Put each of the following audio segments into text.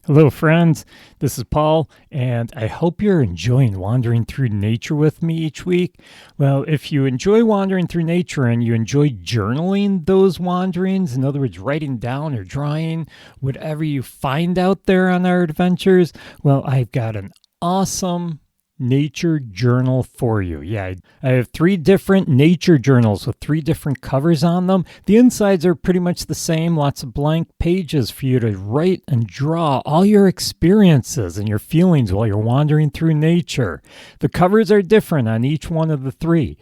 Hello, friends. This is Paul, and I hope you're enjoying wandering through nature with me each week. Well, if you enjoy wandering through nature and you enjoy journaling those wanderings, in other words, writing down or drawing whatever you find out there on our adventures, well, I've got an awesome nature journal for you. Yeah, I have 3 different nature journals with 3 different covers on them. The insides are pretty much the same, lots of blank pages for you to write and draw all your experiences and your feelings while you're wandering through nature. The covers are different on each one of the 3.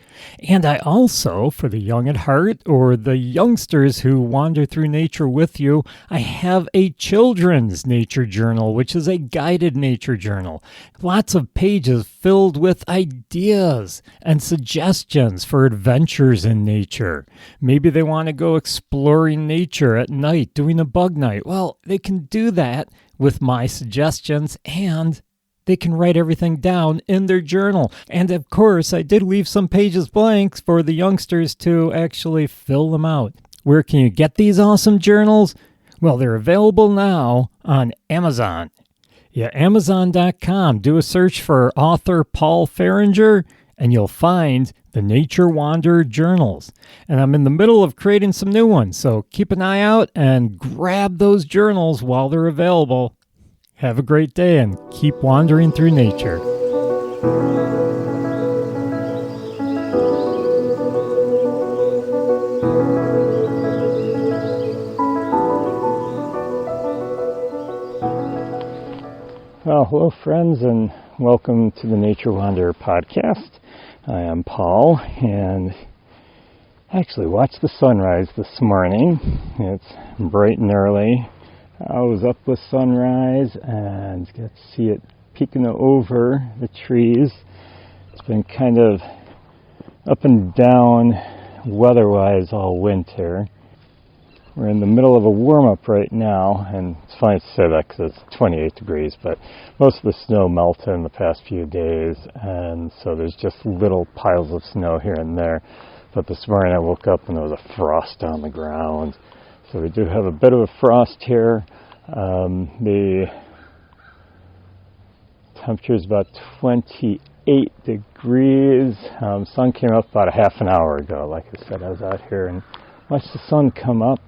And I also, for the young at heart or the youngsters who wander through nature with you, I have a children's nature journal, which is a guided nature journal. Lots of pages filled with ideas and suggestions for adventures in nature. Maybe they want to go exploring nature at night, doing a bug night. Well, they can do that with my suggestions, and they can write everything down in their journal. And of course, I did leave some pages blank for the youngsters to actually fill them out. Where can you get these awesome journals? Well, they're available now on Amazon. Yeah, Amazon.com. Do a search for author Paul Farringer, and you'll find the Nature Wanderer journals. And I'm in the middle of creating some new ones, so keep an eye out and grab those journals while they're available. Have a great day and keep wandering through nature. Well, hello friends, and welcome to the Nature Wanderer podcast. I am Paul, and actually watched the sunrise this morning. It's bright and early. I was up with sunrise and got to see it peeking over the trees. It's been kind of up and down weather-wise all winter. We're in the middle of a warm-up right now, and it's funny to say that because it's 28 degrees, but most of the snow melted in the past few days, and so there's just little piles of snow here and there. But this morning I woke up and there was a frost on the ground. So we do have a bit of a frost here. The temperature is about 28 degrees. Sun came up about a half an hour ago. Like I said, I was out here and watched the sun come up.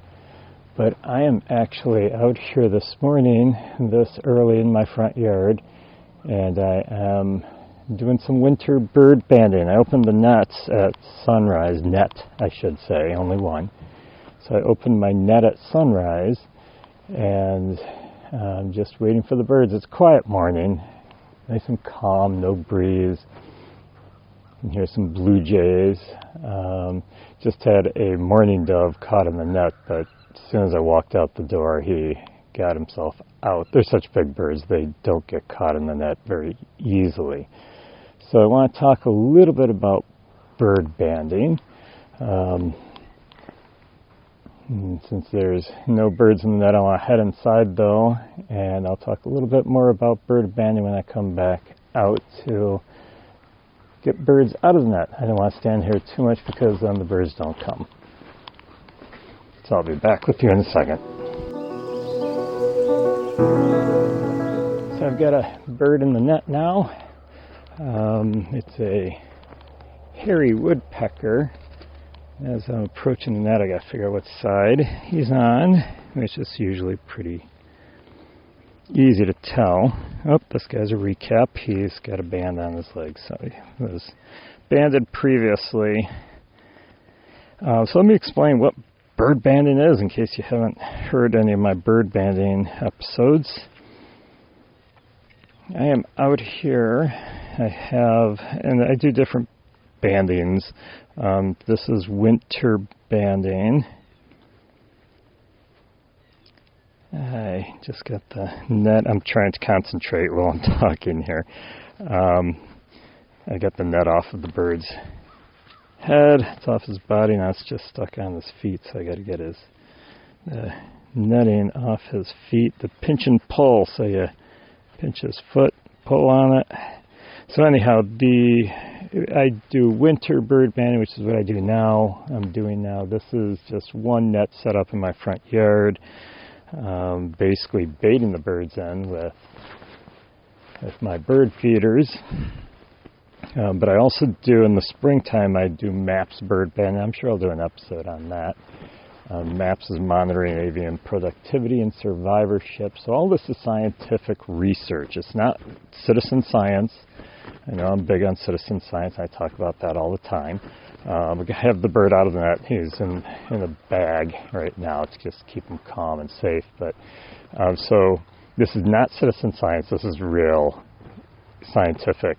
But I am actually out here this morning, this early in my front yard, and I am doing some winter bird banding. I opened the nets at sunrise, I should say, only one. So I opened my net at sunrise, and I'm just waiting for the birds. It's a quiet morning, nice and calm, no breeze. You can hear some blue jays. Just had a mourning dove caught in the net, but as soon as I walked out the door, he got himself out. They're such big birds, they don't get caught in the net very easily. So I want to talk a little bit about bird banding. Since there's no birds in the net, I want to head inside though, and I'll talk a little bit more about bird banding when I come back out to get birds out of the net. I don't want to stand here too much because then the birds don't come. So I'll be back with you in a second. So I've got a bird in the net now. It's a hairy woodpecker. As I'm approaching the net, I got to figure out what side he's on, which is usually pretty easy to tell. Oh, this guy's a recap. He's got a band on his leg, so he was banded previously. So let me explain what bird banding is in case you haven't heard any of my bird banding episodes. I am out here. And I do different bandings. This is winter banding. I just got the net. I'm trying to concentrate while I'm talking here. I got the net off of the bird's head. It's off his body. Now it's just stuck on his feet, so I got to get his netting off his feet. The pinch and pull, so you pinch his foot, pull on it. So anyhow, I do winter bird banding, which is what I do now. I'm doing now. This is just one net set up in my front yard. basically baiting the birds in with my bird feeders. But I also do, in the springtime, I do MAPS bird banding. I'm sure I'll do an episode on that. MAPS is monitoring avian productivity and survivorship. So all this is scientific research. It's not citizen science. I know I'm big on citizen science. I talk about that all the time. We have the bird out of the net. He's in a bag right now to just keep him calm and safe. But so this is not citizen science. This is real scientific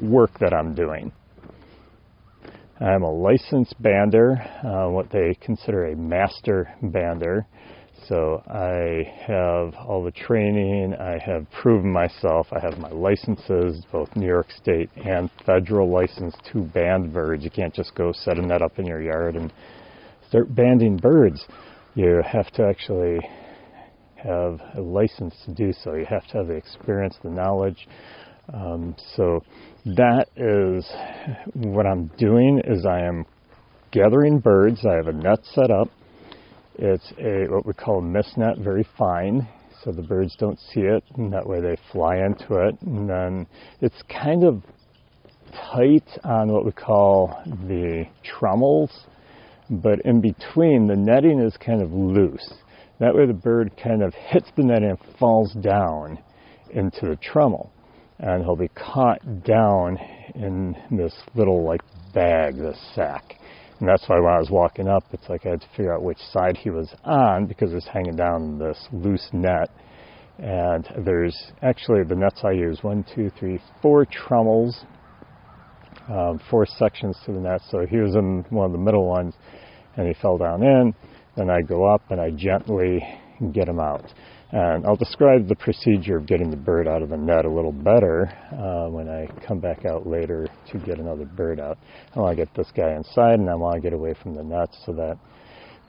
work that I'm doing. I'm a licensed bander, what they consider a master bander. So I have all the training, I have proven myself, I have my licenses, both New York State and federal license to band birds. You can't just go set a net up in your yard and start banding birds. You have to actually have a license to do so. You have to have the experience, the knowledge. So that is what I'm doing, is I am gathering birds. I have a net set up. It's what we call a mist net, very fine, so the birds don't see it, and that way they fly into it. And then it's kind of tight on what we call the trommels, but in between, the netting is kind of loose. That way the bird kind of hits the netting and falls down into the trommel, and he'll be caught down in this little like bag, this sack. And that's why when I was walking up, it's like I had to figure out which side he was on, because it's hanging down in this loose net. And there's actually, the nets I use, 4 trommels, 4 sections to the net. So he was in one of the middle ones, and he fell down in. Then I go up and I gently get him out. And I'll describe the procedure of getting the bird out of the net a little better when I come back out later to get another bird out. I want to get this guy inside, and I want to get away from the net so that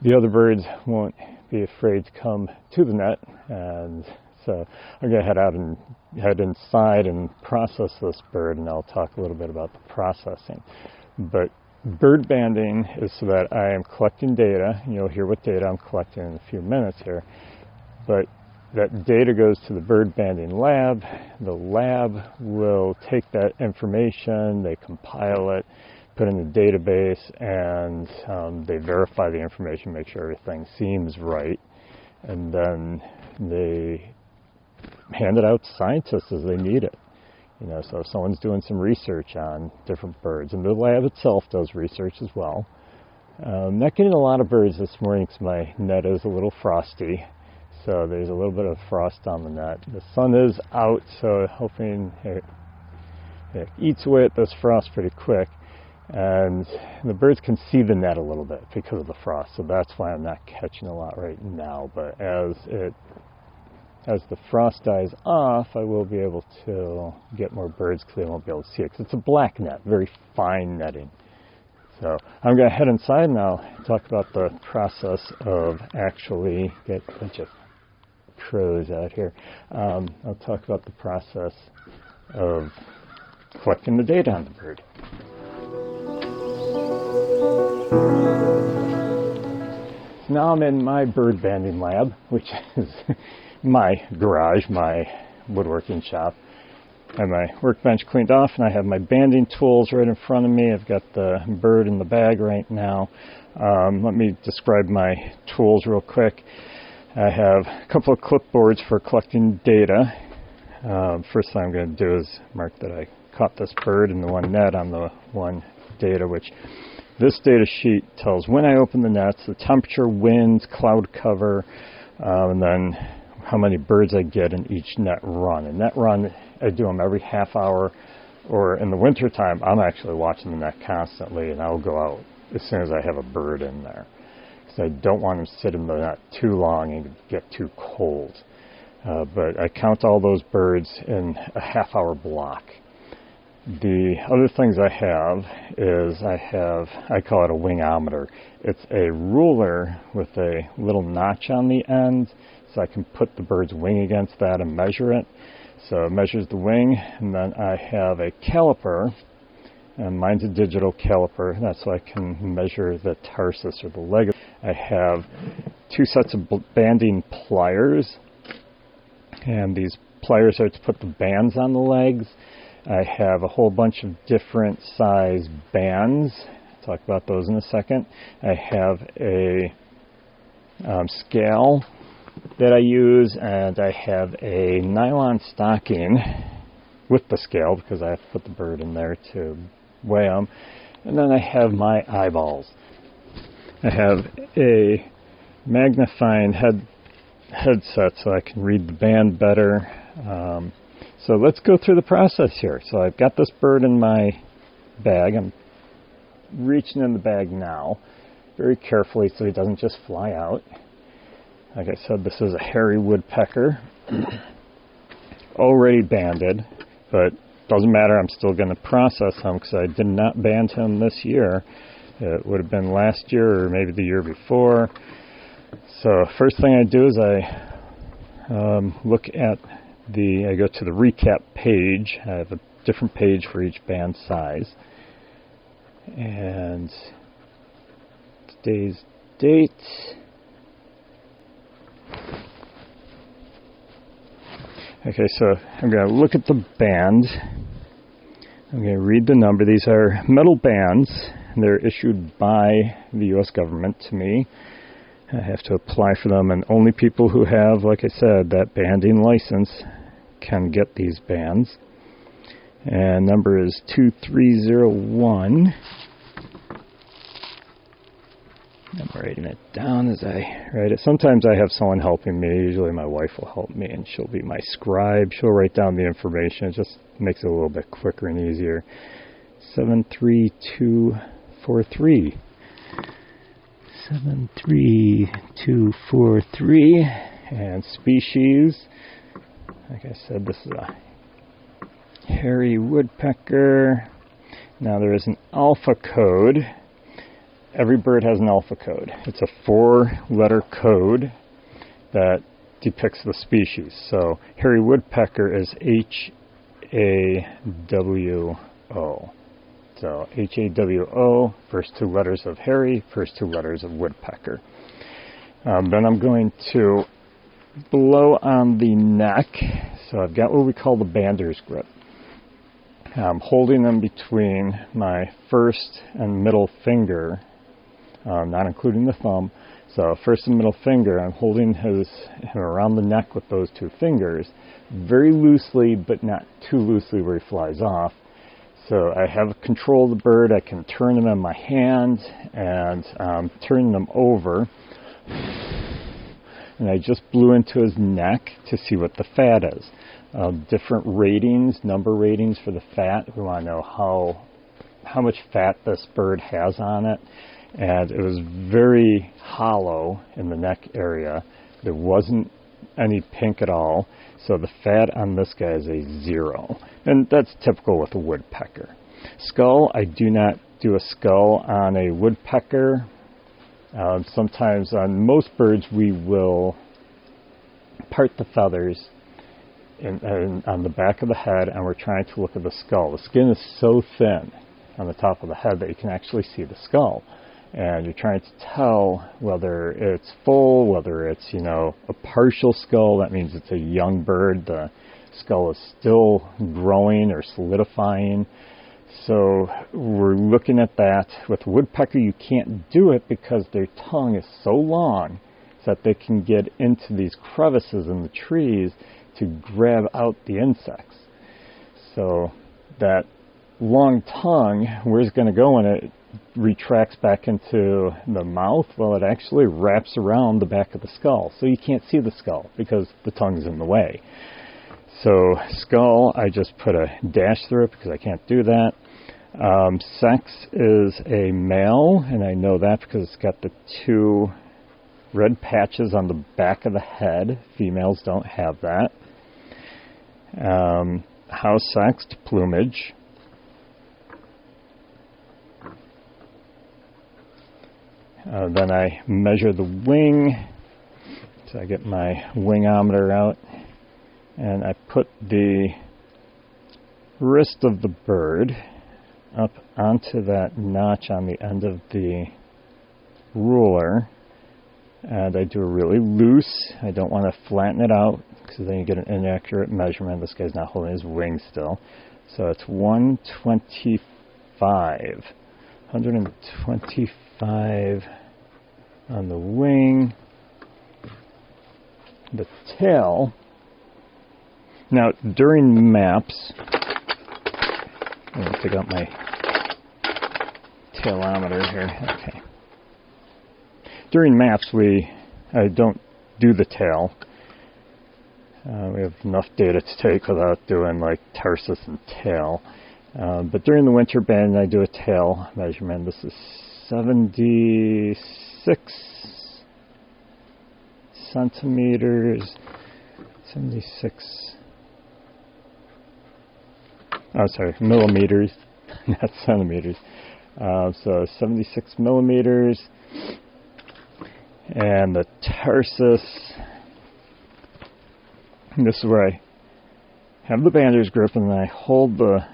the other birds won't be afraid to come to the net. And so I'm going to head out and head inside and process this bird, and I'll talk a little bit about the processing. But bird banding is so that I am collecting data, and you'll hear what data I'm collecting in a few minutes here. But that data goes to the bird banding lab. The lab will take that information, they compile it, put it in the database, and they verify the information, make sure everything seems right. And then they hand it out to scientists as they need it. You know, so if someone's doing some research on different birds, and the lab itself does research as well. I'm not getting a lot of birds this morning because my net is a little frosty. So there's a little bit of frost on the net. The sun is out, so hoping it eats away at this frost pretty quick. And the birds can see the net a little bit because of the frost, so that's why I'm not catching a lot right now. But as the frost dies off, I will be able to get more birds because they won't be able to see it. Because it's a black net, very fine netting. So I'm going to head inside now and talk about the process of actually get a bunch of crows out here. I'll talk about the process of collecting the data on the bird. So now I'm in my bird banding lab, which is my garage, my woodworking shop. I have my workbench cleaned off, and I have my banding tools right in front of me. I've got the bird in the bag right now. Let me describe my tools real quick. I have a couple of clipboards for collecting data. First thing I'm going to do is mark that I caught this bird in the one net on the one data, which this data sheet tells when I open the nets, the temperature, winds, cloud cover, and then how many birds I get in each net run. And net run, I do them every half hour, or in the wintertime, I'm actually watching the net constantly, and I'll go out as soon as I have a bird in there. Because I don't want them to sit in the net too long and get too cold. But I count all those birds in a half-hour block. The other things I have is I call it a wingometer. It's a ruler with a little notch on the end, so I can put the bird's wing against that and measure it. So it measures the wing, and then I have a caliper, And mine's a digital caliper. That's so I can measure the tarsus or the leg. I have 2 sets of banding pliers, and these pliers are to put the bands on the legs. I have a whole bunch of different size bands. I'll talk about those in a second. I have a scale that I use, and I have a nylon stocking with the scale because I have to put the bird in there to weigh them. And then I have my eyeballs. I have a magnifying headset so I can read the band better. So let's go through the process here. So I've got this bird in my bag. I'm reaching in the bag now very carefully so he doesn't just fly out. Like I said, this is a hairy woodpecker, already banded, but doesn't matter. I'm still going to process him because I did not band him this year. It would have been last year or maybe the year before. So first thing I do is I look at I go to the recap page. I have a different page for each band size. And today's date. Okay, so I'm going to look at the band. I'm going to read the number. These are metal bands. They're issued by the U.S. government to me. I have to apply for them, and only people who have, like I said, that banding license can get these bands. And number is 2301. I'm writing it down as I write it. Sometimes I have someone helping me. Usually my wife will help me, and she'll be my scribe. She'll write down the information. It just makes it a little bit quicker and easier. 73243. 73243. And species. Like I said, this is a hairy woodpecker. Now there is an alpha code. Every bird has an alpha code. It's a 4-letter code that depicts the species. So hairy woodpecker is HAWO. So HAWO, first 2 letters of hairy, first 2 letters of woodpecker. Then I'm going to blow on the neck. So I've got what we call the bander's grip. I'm holding them between my first and middle finger, not including the thumb. So first and middle finger, I'm holding him around the neck with those 2 fingers, very loosely, but not too loosely where he flies off. So I have control of the bird. I can turn him in my hand and turn them over. And I just blew into his neck to see what the fat is. Different ratings, number ratings for the fat. We want to know how much fat this bird has on it. And it was very hollow in the neck area. There wasn't any pink at all. So the fat on this guy is a 0. And that's typical with a woodpecker. Skull, I do not do a skull on a woodpecker. Sometimes on most birds we will part the feathers on the back of the head, and we're trying to look at the skull. The skin is so thin on the top of the head that you can actually see the skull. And you're trying to tell whether it's full, whether it's, a partial skull. That means it's a young bird. The skull is still growing or solidifying. So we're looking at that. With woodpecker, you can't do it because their tongue is so long that they can get into these crevices in the trees to grab out the insects. So that long tongue, where's it going to go when it retracts back into the mouth? Well, it actually wraps around the back of the skull. So you can't see the skull because the tongue's in the way. So skull, I just put a dash through it because I can't do that. Sex is a male, and I know that because it's got the 2 red patches on the back of the head. Females don't have that. House sexed, plumage. Then I measure the wing. So I get my wingometer out, and I put the wrist of the bird up onto that notch on the end of the ruler, and I do a really loose. I don't want to flatten it out because then you get an inaccurate measurement. This guy's not holding his wing still. So it's 125 on the wing. The tail. Now, during maps, I'm going to take out my tailometer here. Okay. During maps, I don't do the tail. We have enough data to take without doing like tarsus and tail. But during the winter band, I do a tail measurement. This is 76 centimeters. 76. Oh, sorry, millimeters, not centimeters. So 76 millimeters. And the tarsus, this is where I have the bander's grip and then I hold the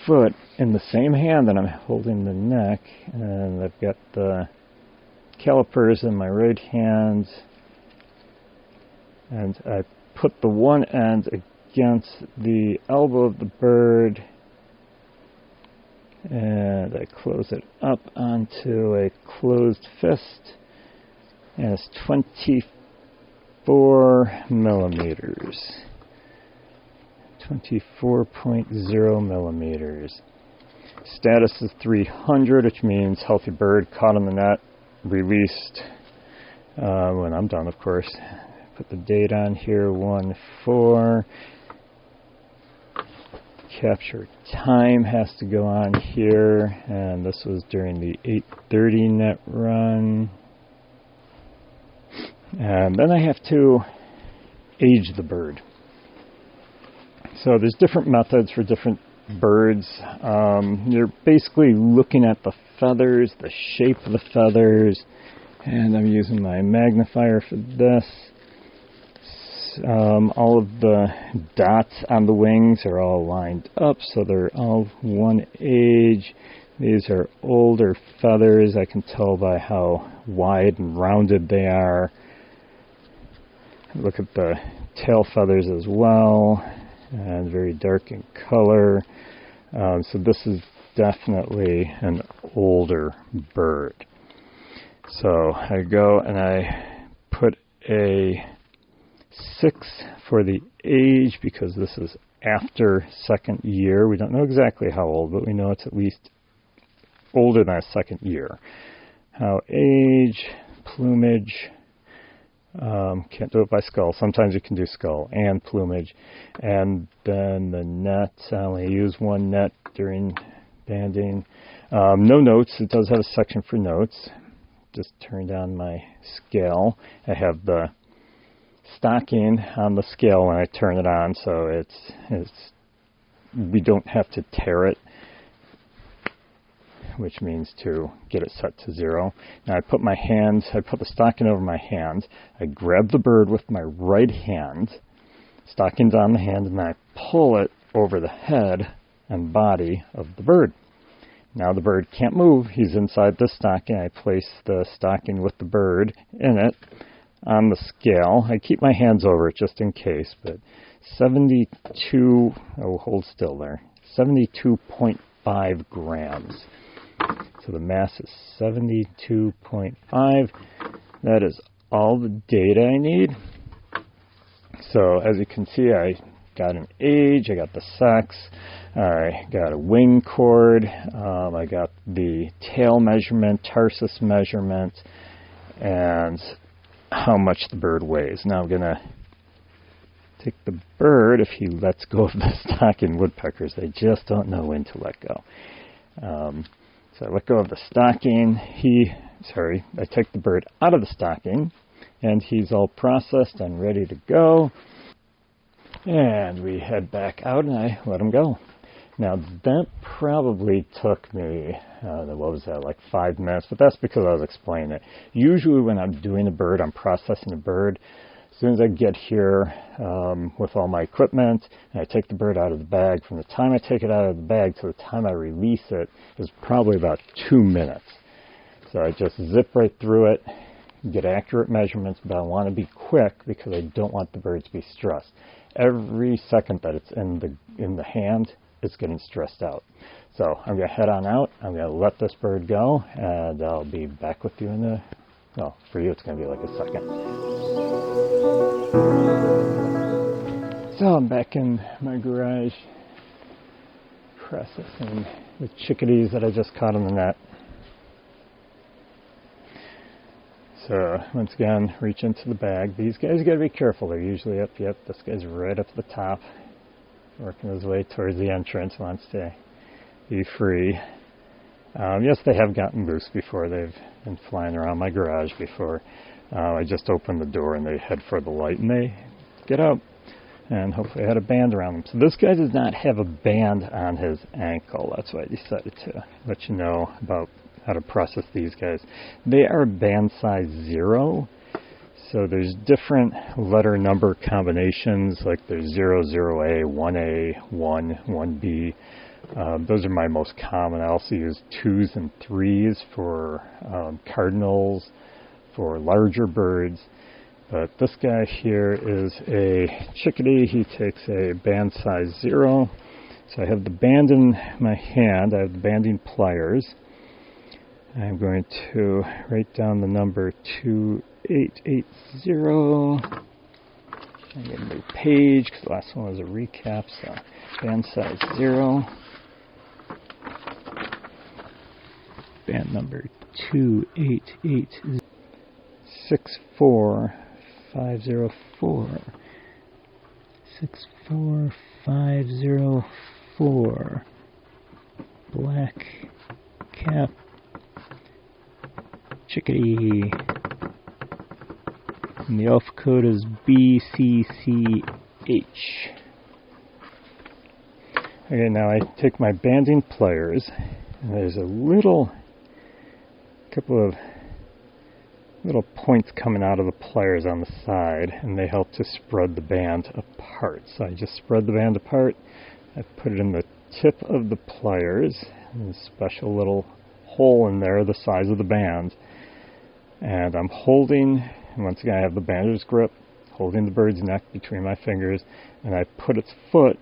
foot in the same hand that I'm holding the neck, and I've got the calipers in my right hand, and I put the one end against the elbow of the bird, and I close it up onto a closed fist, and it's 24 millimeters. 24.0 millimeters. Status is 300, which means healthy bird, caught in the net, released when I'm done, of course. Put the date on here, 1-4. Capture time has to go on here, and this was during the 8:30 net run. And then I have to age the bird. So there's different methods for different birds. You're basically looking at the feathers, the shape of the feathers, and I'm using my magnifier for this. All of the dots on the wings are all lined up, so they're all one age. These are older feathers. I can tell by how wide and rounded they are. Look at the tail feathers as well, and very dark in color. So this is definitely an older bird. So I go and I put a 6 for the age because this is after second year. We don't know exactly how old, but we know it's at least older than a second year. How age, plumage, can't do it by skull. Sometimes you can do skull and plumage. And then the net, I only use one net during banding. No notes. It does have a section for notes. Just turn down my scale. I have the stocking on the scale when I turn it on, so we don't have to tear it, which means to get it set to 0. Now I put the stocking over my hand. I grab the bird with my right hand, stocking's on the hand, and then I pull it over the head and body of the bird. Now the bird can't move. He's inside the stocking. I place the stocking with the bird in it on the scale. I keep my hands over it just in case, but 72, hold still there, 72.5 grams. So the mass is 72.5. That is all the data I need. So as you can see, I got an age, I got the sex, I got a wing chord, I got the tail measurement, tarsus measurement, and how much the bird weighs. Now I'm going to take the bird. If he lets go of the stocking, woodpeckers, they just don't know when to let go. So I let go of the stocking. I take the bird out of the stocking, and he's all processed and ready to go. And we head back out, and I let him go. Now, that probably took me, like 5 minutes, but that's because I was explaining it. Usually when I'm doing a bird, I'm processing a bird, As soon as I get here with all my equipment and I take the bird out of the bag, from the time I take it out of the bag to the time I release it is probably about 2 minutes. So I just zip right through it, get accurate measurements, but I want to be quick because I don't want the bird to be stressed. Every second that it's in the hand, it's getting stressed out. So I'm going to head on out. I'm going to let this bird go, and I'll be back with you in a, well, for you it's going to be like a second. So I'm back in my garage processing the chickadees that I just caught in the net. So once again, reach into the bag. These guys got to be careful. They're usually up. Yep, this guy's right up at the top, working his way towards the entrance. Wants to be free. Yes, they have gotten loose before. They've been flying around my garage before. I just opened the door and they head for the light and they get out. And hopefully I had a band around them. So this guy does not have a band on his ankle. That's why I decided to let you know about how to process these guys. They are band size 0. So there's different letter number combinations, like there's 0, 0A, 1A, 1, 1B. Those are my most common. I also use 2s and 3s for cardinals, for larger birds. But this guy here is a chickadee. He takes a band size 0. So I have the band in my hand. I have the banding pliers. I'm going to write down the number 2880. I get a new page because the last one was a recap. So band size 0. Band number 2880. 64504. 64504. Black cap chickadee. And the alpha code is BCCH. Okay, now I take my banding pliers, and there's a couple of little points coming out of the pliers on the side, and they help to spread the band apart. So I just spread the band apart. I put it in the tip of the pliers, and a special little hole in there the size of the band. And I'm holding, and once again I have the bander's grip, holding the bird's neck between my fingers, and I put its foot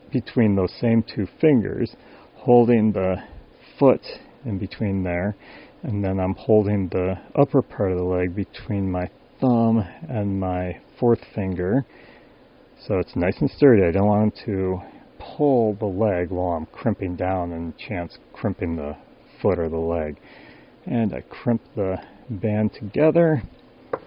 between those same 2 fingers, holding the foot in between there, and then I'm holding the upper part of the leg between my thumb and my 4th finger, so it's nice and sturdy. I don't want to pull the leg while I'm crimping down and chance crimping the foot or the leg. And I crimp the band together.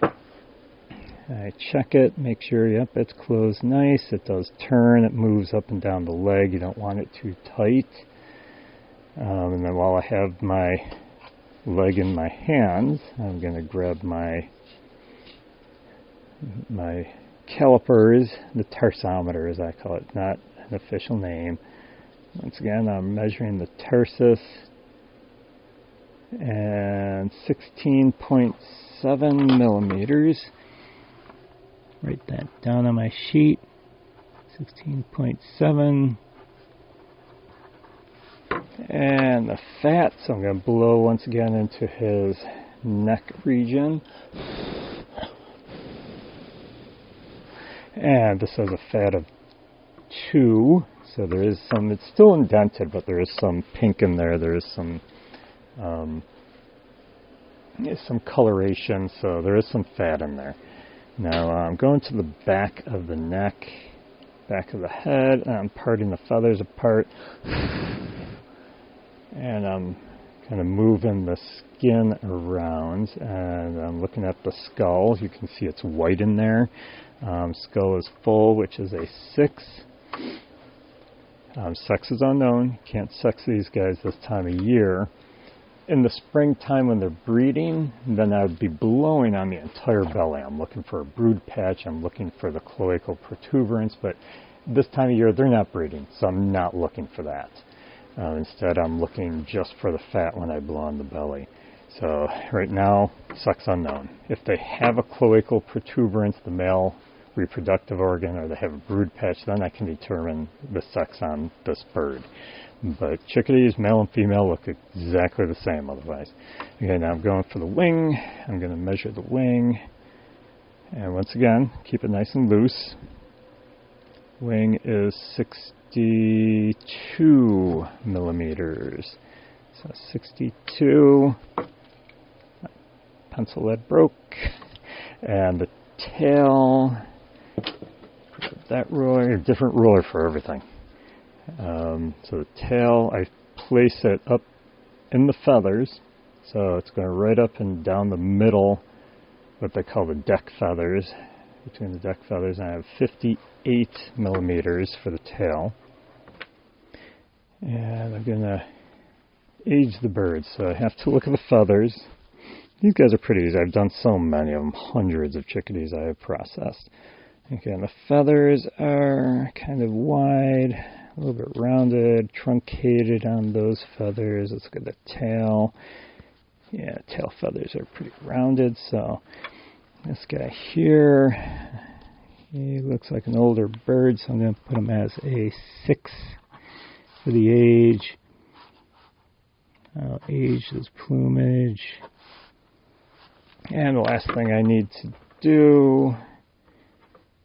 I check it, make sure, yep, it's closed nice. It does turn, it moves up and down the leg. You don't want it too tight. And then while I have my leg in my hands, I'm going to grab my calipers, the tarsometer as I call it, not an official name. Once again, I'm measuring the tarsus, and 16.7 millimeters. Write that down on my sheet. 16.7. And the fat, so I'm going to blow once again into his neck region. And this has a fat of 2, so there is some, it's still indented, but there is some pink in there. There is some coloration, so there is some fat in there. Now I'm going to the back of the neck, back of the head, and I'm parting the feathers apart, and I'm kind of moving the skin around, and I'm looking at the skull. You can see it's white in there. Skull is full, which is a 6. Sex is unknown. Can't sex these guys this time of year. In the springtime when they're breeding, then I would be blowing on the entire belly. I'm looking for a brood patch. I'm looking for the cloacal protuberance, but this time of year they're not breeding, so I'm not looking for that. Instead, I'm looking just for the fat when I blow on the belly. So right now, sex unknown. If they have a cloacal protuberance, the male reproductive organ, or they have a brood patch, then I can determine the sex on this bird. But chickadees, male and female, look exactly the same otherwise. Okay, now I'm going for the wing. I'm going to measure the wing. And once again, keep it nice and loose. Wing is 62 millimeters. So 62. Pencil lead broke. And the tail, that ruler, a different ruler for everything. So the tail, I place it up in the feathers. So it's going right up and down the middle, what they call the deck feathers. Between the deck feathers, I have 58 millimeters for the tail. And I'm going to age the bird. So I have to look at the feathers. These guys are pretty easy. I've done so many of them, hundreds of chickadees I have processed. Okay, and the feathers are kind of wide, a little bit rounded, truncated on those feathers. Let's look at the tail. Yeah, tail feathers are pretty rounded. So this guy here, he looks like an older bird, so I'm going to put him as a 6 for the age. I'll age his plumage. And the last thing I need to do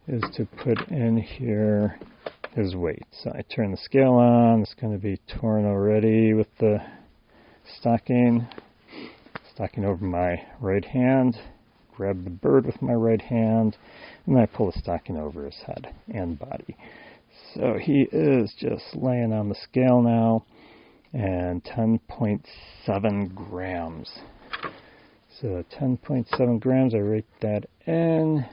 is to put in here his weight. So I turn the scale on. It's going to be torn already with the stocking. Stocking over my right hand. Grab the bird with my right hand. And then I pull the stocking over his head and body. So he is just laying on the scale now. And 10.7 grams. So 10.7 grams, I rate that in.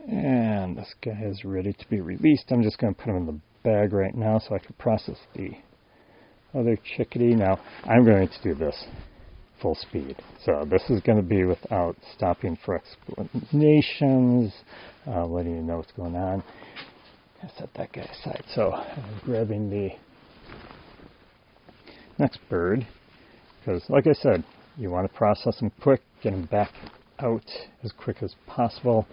And this guy is ready to be released. I'm just going to put him in the bag right now so I can process the other chickadee. Now, I'm going to do this full speed. So this is going to be without stopping for explanations, letting you know what's going on. I set that guy aside. So I'm grabbing the next bird. Because, like I said, you want to process them quick, get them back out as quick as possible.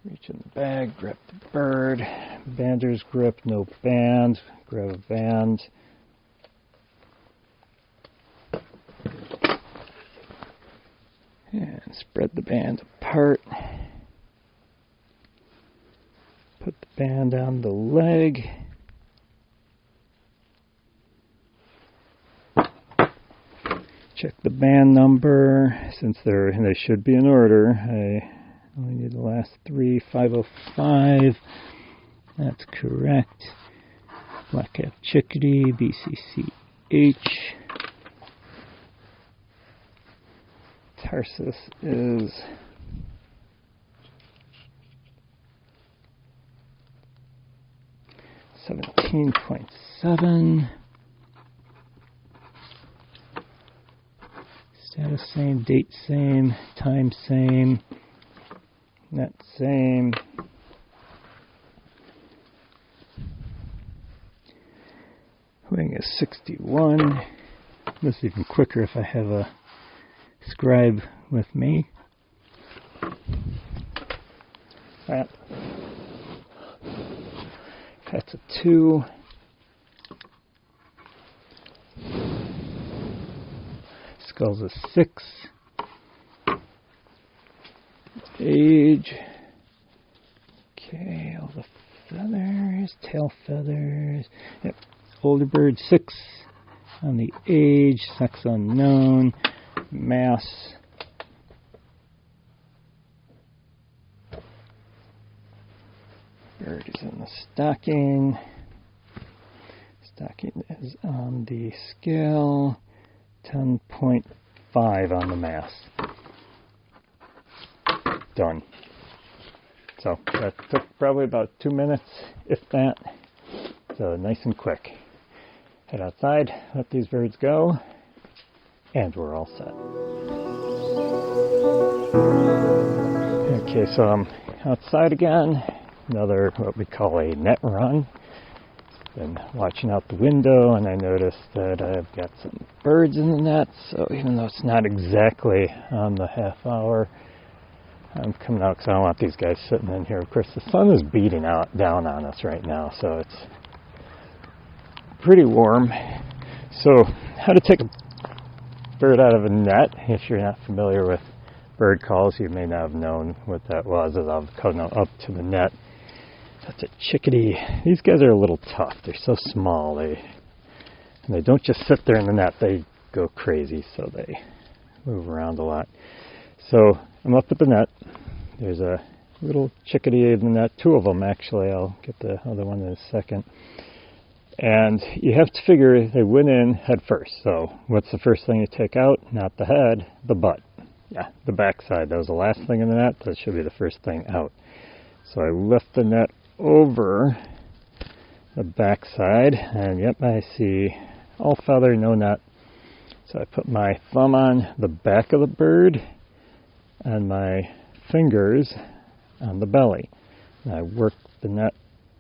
Reach in the bag, grab the bird, bander's grip, no band, grab a band. And spread the band apart. Put the band on the leg. Check the band number. Since they should be in order, I only need the last three. 505. That's correct. Black cap chickadee, BCCH. Tarsus is 17.7. Status same, date same, time same, net same. Wing is 61. This is even quicker if I have a scribe with me. That's a 2. Skull's a 6. Age. Okay, all the feathers, tail feathers. Yep, older bird 6 on the age, sex unknown, mass. Bird is in the stocking. Stocking is on the scale. 10.5 on the mass. Done. So that took probably about 2 minutes, if that. So nice and quick. Head outside, let these birds go, and we're all set. Okay, so I'm outside again. Another what we call a net run. been watching out the window, and I noticed that I've got some birds in the net, so even though it's not exactly on the half hour, I'm coming out because I don't want these guys sitting in here. Of course, the sun is beating down on us right now, so it's pretty warm. So, how to take a bird out of a net. If you're not familiar with bird calls, you may not have known what that was, as I was coming up to the net. That's a chickadee. These guys are a little tough. They're so small. They don't just sit there in the net. They go crazy, so they move around a lot. So I'm up at the net. There's a little chickadee in the net. Two of them, actually. I'll get the other one in a second. And you have to figure they went in head first. So what's the first thing you take out? Not the head, the butt. Yeah, the backside. That was the last thing in the net. That should be the first thing out. So I lift the net over the backside, and yep, I see all feather, no net. So I put my thumb on the back of the bird and my fingers on the belly. And I work the net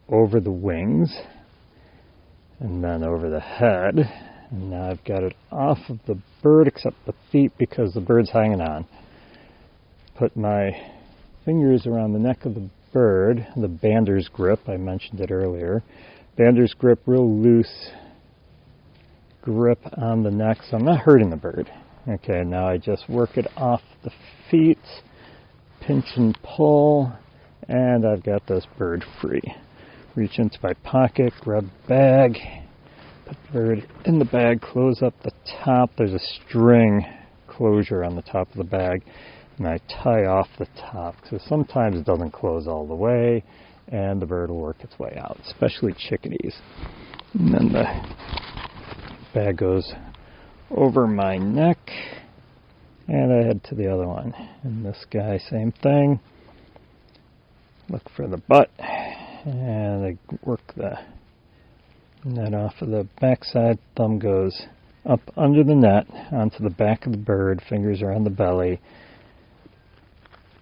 over the wings and then over the head. And now I've got it off of the bird except the feet because the bird's hanging on. Put my fingers around the neck of the bird, the bander's grip, I mentioned it earlier. Bander's grip, real loose grip on the neck, so I'm not hurting the bird. Okay, now I just work it off the feet, pinch and pull, and I've got this bird free. Reach into my pocket, grab bag, put the bird in the bag, close up the top. There's a string closure on the top of the bag, and I tie off the top, because sometimes it doesn't close all the way, and the bird will work its way out, especially chickadees. And then the bag goes over my neck, and I head to the other one. And this guy, same thing. Look for the butt, and I work the net off of the backside. Thumb goes up under the net, onto the back of the bird, fingers are on the belly,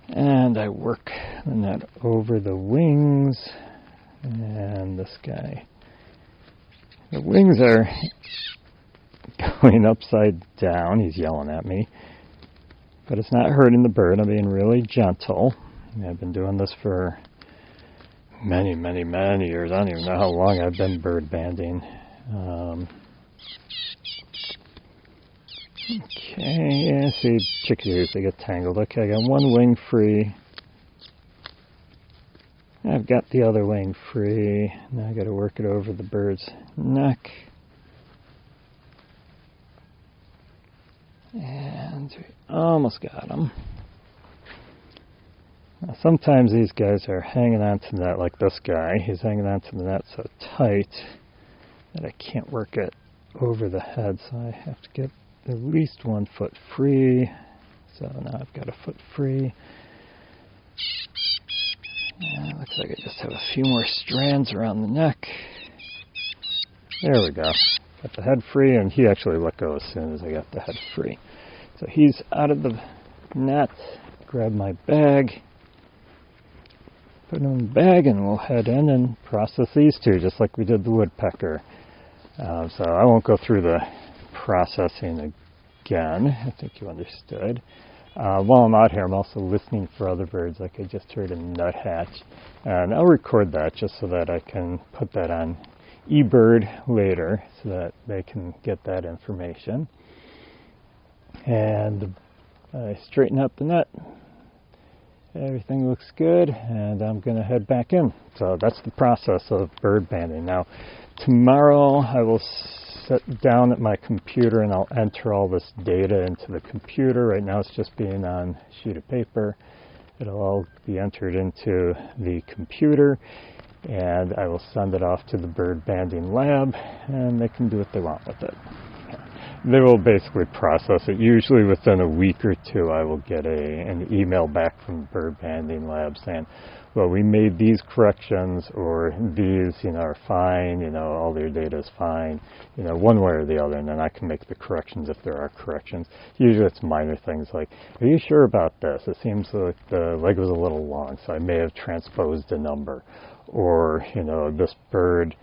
and I work the net over the wings, and this guy. The wings are going upside down. He's yelling at me, but it's not hurting the bird. I'm being really gentle. I've been doing this for many, many, many years. I don't even know how long I've been bird banding. Okay, yeah, see, chickadees, they get tangled. Okay, I got one wing free. I've got the other wing free. Now I got to work it over the bird's neck. And we almost got him. Now, sometimes these guys are hanging onto the net, like this guy. He's hanging onto the net so tight that I can't work it over the head, so I have to get at least 1 foot free. So now I've got a foot free. And it looks like I just have a few more strands around the neck. There we go. Got the head free, and he actually let go as soon as I got the head free. So he's out of the net. Grab my bag. Put him in the bag, and we'll head in and process these two, just like we did the woodpecker. So I won't go through the processing again. I think you understood. While I'm out here, I'm also listening for other birds, like I just heard a nuthatch. And I'll record that just so that I can put that on eBird later so that they can get that information. And I straighten up the net. Everything looks good, and I'm going to head back in. So that's the process of bird banding. Now, tomorrow I will sit down at my computer and I'll enter all this data into the computer. Right now it's just being on a sheet of paper. It'll all be entered into the computer, and I will send it off to the bird banding lab, and they can do what they want with it. They will basically process it. Usually within a week or two, I will get an email back from the bird banding lab saying, well, we made these corrections, or these, are fine, all their data is fine, one way or the other, and then I can make the corrections if there are corrections. Usually it's minor things like, are you sure about this? It seems like the leg was a little long, so I may have transposed a number. Or, this bird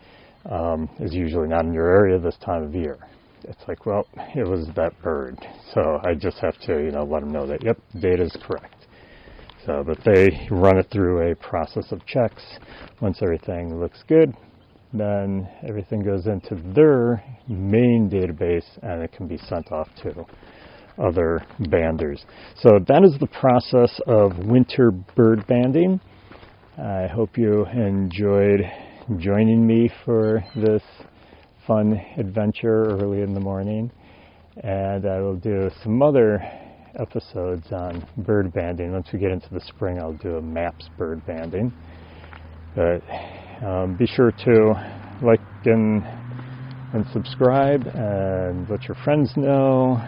is usually not in your area this time of year. It's like, well, it was that bird. So I just have to, let them know that, yep, the data is correct. So, but they run it through a process of checks. Once everything looks good, then everything goes into their main database and it can be sent off to other banders. So that is the process of winter bird banding. I hope you enjoyed joining me for this fun adventure early in the morning. And I will do some other episodes on bird banding. Once we get into the spring, I'll do a maps bird banding. But be sure to like and subscribe and let your friends know.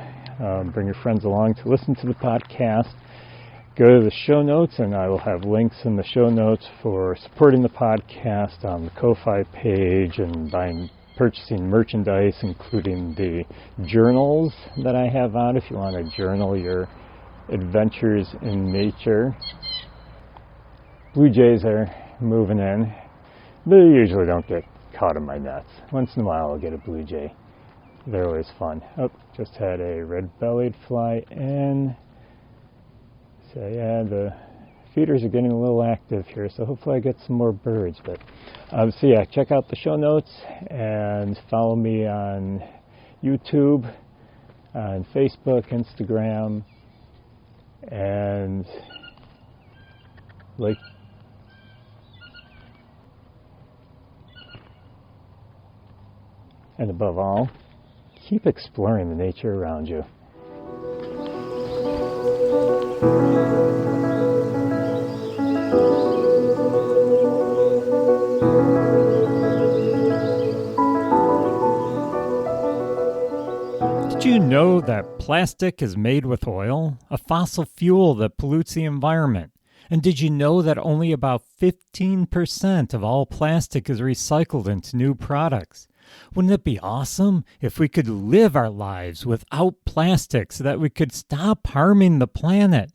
Bring your friends along to listen to the podcast. Go to the show notes, and I will have links in the show notes for supporting the podcast on the Ko-Fi page and purchasing merchandise, including the journals that I have out if you want to journal your adventures in nature. Blue jays are moving in. They usually don't get caught in my nets. Once in a while I'll get a blue jay. They're always fun. Oh, just had a red-bellied fly in. So yeah, the feeders are getting a little active here, so hopefully I get some more birds. But so yeah, check out the show notes and follow me on YouTube, on Facebook, Instagram, and and above all, keep exploring the nature around you. Did you know that plastic is made with oil, a fossil fuel that pollutes the environment? And did you know that only about 15% of all plastic is recycled into new products? Wouldn't it be awesome if we could live our lives without plastic so that we could stop harming the planet?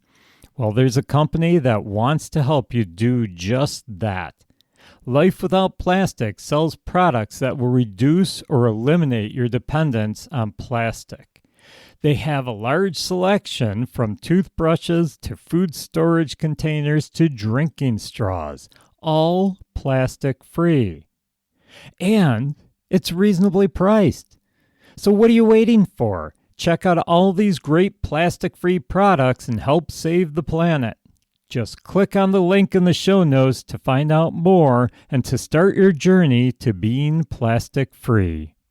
Well, there's a company that wants to help you do just that. Life Without Plastic sells products that will reduce or eliminate your dependence on plastic. They have a large selection from toothbrushes to food storage containers to drinking straws, all plastic free. And it's reasonably priced. So what are you waiting for? Check out all these great plastic-free products and help save the planet. Just click on the link in the show notes to find out more and to start your journey to being plastic-free.